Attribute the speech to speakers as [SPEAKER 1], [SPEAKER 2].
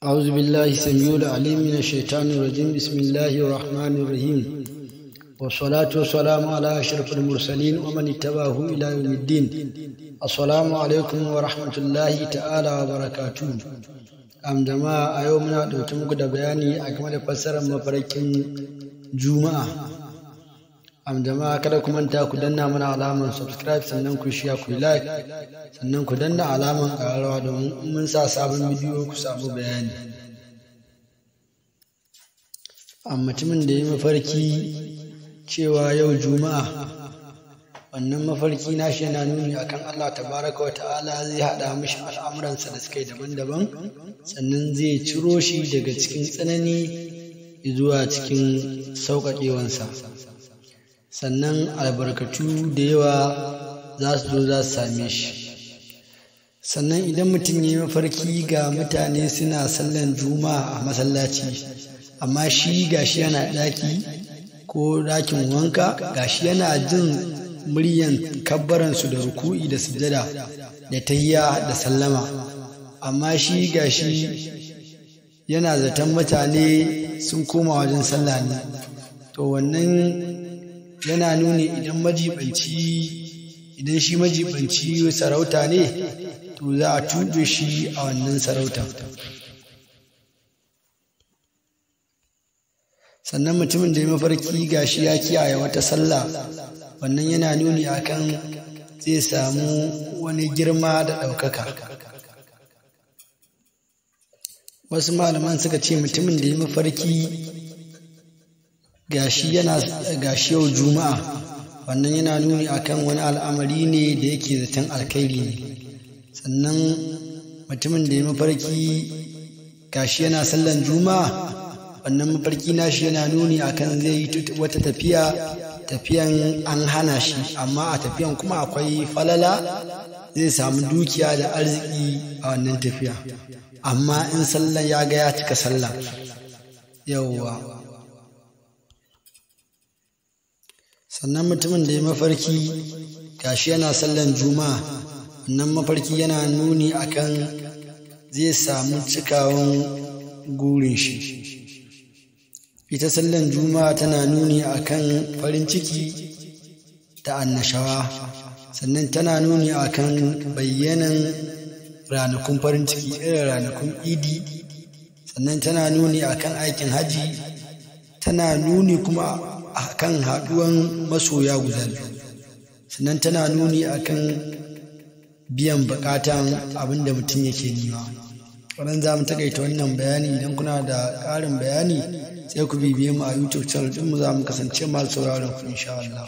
[SPEAKER 1] أعوذ بالله السميع العليم من الشيطان الرجيم. بسم الله الرحمن الرحيم، والصلاة والسلام على أشرف المرسلين ومن اتبعه إلى يوم الدين. السلام عليكم ورحمة الله تعالى وبركاته. جماعة يومنا دوتمك بياني أكمل فسر مفرقين جمعة. jama'a kada ku manta ku danna mana alaman subscribe, sannan ku share ku like, sannan ku danna alaman ƙararrawa domin mun sa sabon bidiyo ku samu bayani. Mutumin da ya mafarki cewa yau juma'a, wannan mafarki nashi yana nuni akan Allah tabaraka wa ta'ala zai haɗa mishi al'amuransa da suka yi daban-daban, sannan zai ciro shi daga cikin tsanani zuwa cikin sauƙaƙewansa. Sannan albarkatu da yawa za su same shi. Sannan idan mutum ya yi mafarki ga mutane suna sallan juma'a a masallaci, amma shi gashi yana ɗaki ko ɗakin wanka, gashi yana jin muryan kabbaransu da ruku'i da sujada da tahiyya da sallama, amma shi gashi yana zaton mutane sun koma wajen sallah ne, to wannan yana nuni idan shi majibanci sarauta ne, to za a tuɓe shi a wannan sarauta. Sannan mutumin da ya mafarki gashi ya kiyaye wata sallah, wannan yana nuni akan zai samu wani girma da ɗaukaka. Wasu malaman suka ce mutumin da ya mafarki gashi yau juma'a, wannan yana nuni akan wani al'amari ne da yake zaton alkhairi ne. Sannan mutumin da ya mafarki gashi yana sallan juma'a, wannan mafarki nashi yana nuni akan zai yi wata tafiyan an hana shi, amma a tafiyan kuma akwai falala, zai samu dukiya da arziki a wannan tafiya, amma in sallan ya ga ya cika sallah yawwa. Sannan mutumin da ya mafarki gashi yana sallan juma'a, wannan mafarki yana nuni akan zai samu cikawan gurin shi. Ita sallan juma'a tana nuni akan farin ciki da annashawa, sannan tana nuni akan bayyanan ranakun farin ciki irin ranakun idi, sannan tana nuni akan aikin haji, tana nuni kuma akan haɗuwan masoya guda biyu, sannan tana nuni akan biyan buƙatan abinda mutum yake nema. Wannan za mu takaita wannan bayani. Idan kuna da ƙarin bayani sai ku bibiye mu a YouTube channel ɗinmu, za mu kasance masu sauraron ku insha Allah.